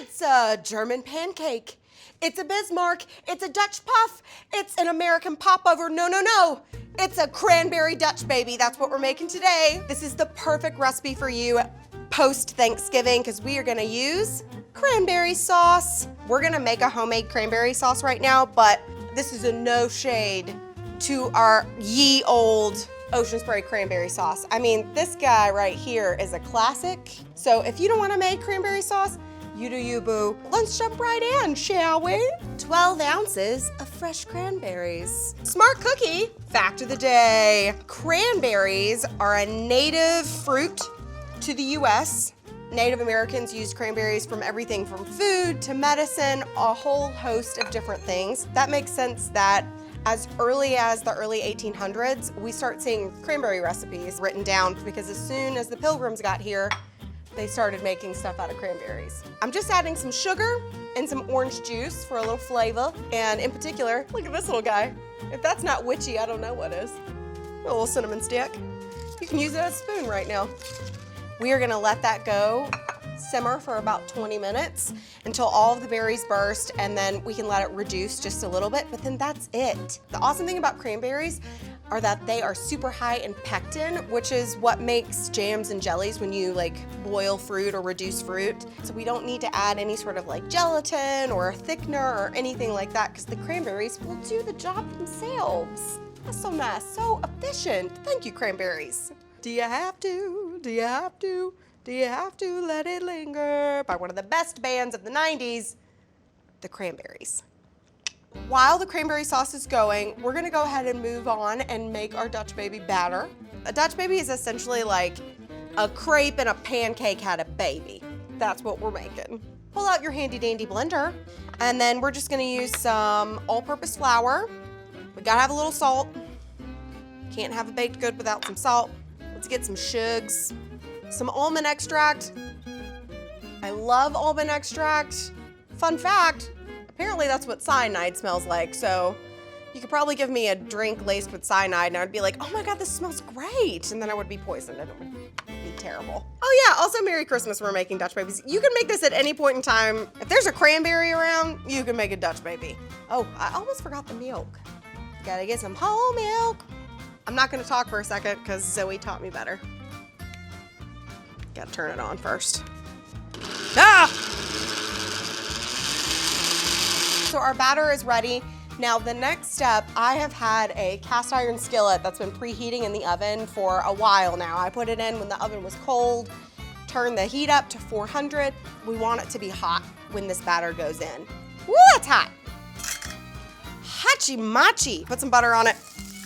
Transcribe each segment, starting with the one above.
It's a German pancake. It's a Bismarck. It's a Dutch puff. It's an American popover. No, no, no. It's a cranberry Dutch baby. That's what we're making today. This is the perfect recipe for you post-Thanksgiving because we are gonna use cranberry sauce. We're gonna make a homemade cranberry sauce right now, but this is a no shade to our ye old Ocean Spray cranberry sauce. I mean, this guy right here is a classic. So if you don't wanna make cranberry sauce, you do you, boo. Let's jump right in, shall we? 12 ounces of fresh cranberries. Smart cookie, fact of the day. Cranberries are a native fruit to the US. Native Americans used cranberries from everything from food to medicine, a whole host of different things. That makes sense that as early as the early 1800s, we start seeing cranberry recipes written down because as soon as the Pilgrims got here, they started making stuff out of cranberries. I'm just adding some sugar and some orange juice for a little flavor. And in particular, look at this little guy. If that's not witchy, I don't know what is. A little cinnamon stick. You can use it as a spoon right now. We are gonna let that go, simmer for about 20 minutes until all of the berries burst, and then we can let it reduce just a little bit, but then that's it. The awesome thing about cranberries are that they are super high in pectin, which is what makes jams and jellies when you like boil fruit or reduce fruit. So we don't need to add any sort of like gelatin or a thickener or anything like that because the cranberries will do the job themselves. That's so nice, so efficient. Thank you, cranberries. Do you have to? Do you have to? Do you have to let it linger? By one of the best bands of the 90s, the Cranberries. While the cranberry sauce is going, we're gonna go ahead and move on and make our Dutch baby batter. A Dutch baby is essentially like a crepe and a pancake had a baby. That's what we're making. Pull out your handy dandy blender, and then we're just gonna use some all-purpose flour. We gotta have a little salt. Can't have a baked good without some salt. Let's get some shugs. Some almond extract. I love almond extract. Fun fact, apparently that's what cyanide smells like, so you could probably give me a drink laced with cyanide and I would be like, oh my God, this smells great. And then I would be poisoned and it would be terrible. Oh yeah, also Merry Christmas, we're making Dutch babies. You can make this at any point in time. If there's a cranberry around, you can make a Dutch baby. Oh, I almost forgot the milk. Gotta get some whole milk. I'm not gonna talk for a second because Zoe taught me better. Gotta turn it on first. Ah! So our batter is ready. Now the next step, I have had a cast iron skillet that's been preheating in the oven for a while now. I put it in when the oven was cold, turned the heat up to 400. We want it to be hot when this batter goes in. Woo, that's hot. Hachi machi. Put some butter on it.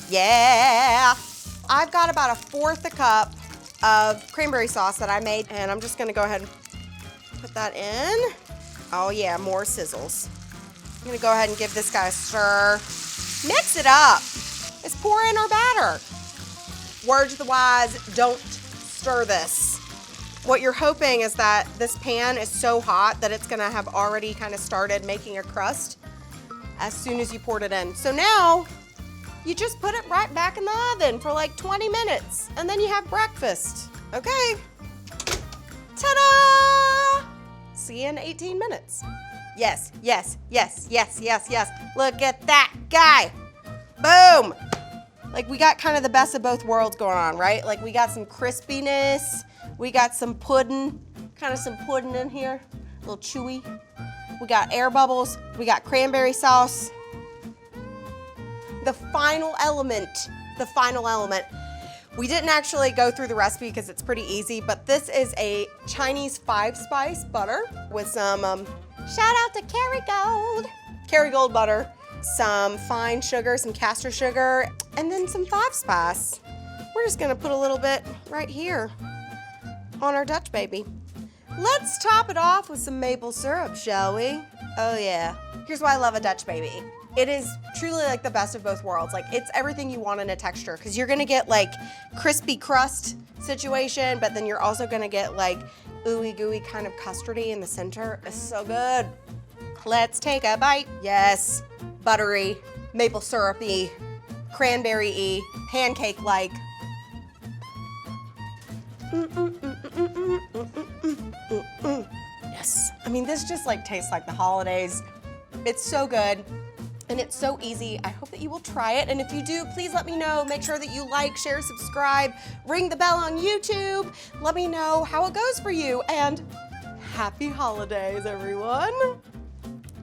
Yeah. I've got about 1/4 a cup of cranberry sauce that I made, and I'm just gonna go ahead and put that in. Oh yeah, more sizzles. I'm gonna go ahead and give this guy a stir. Mix it up. Let's pour in our batter. Word to the wise, don't stir this. What you're hoping is that this pan is so hot that it's gonna have already kind of started making a crust as soon as you poured it in. So now, you just put it right back in the oven for like 20 minutes, and then you have breakfast. Okay. Ta-da! See you in 18 minutes. Yes, yes, yes, yes, yes, yes. Look at that guy. Boom. Like we got kind of the best of both worlds going on, right? Like we got some crispiness, we got some pudding, kind of some pudding in here, a little chewy. We got air bubbles, we got cranberry sauce. The final element. We didn't actually go through the recipe because it's pretty easy, but this is a Chinese 5-spice butter with some, shout out to Kerrygold butter, some fine sugar, some castor sugar, and then some 5-spice. We're just gonna put a little bit right here on our Dutch baby. Let's top it off with some maple syrup, shall we? Oh yeah. Here's why I love a Dutch baby. It is truly like the best of both worlds. Like it's everything you want in a texture because you're gonna get like crispy crust situation, but then you're also gonna get like ooey gooey kind of custardy in the center. It's so good. Let's take a bite. Yes, buttery, maple syrupy, cranberry-y, pancake-like. Yes. I mean, this just like tastes like the holidays. It's so good. And it's so easy. I hope that you will try it. And if you do, please let me know. Make sure that you like, share, subscribe, ring the bell on YouTube. Let me know how it goes for you. And happy holidays, everyone.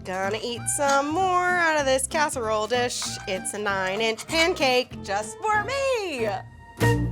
Gonna eat some more out of this casserole dish. It's a 9-inch pancake just for me.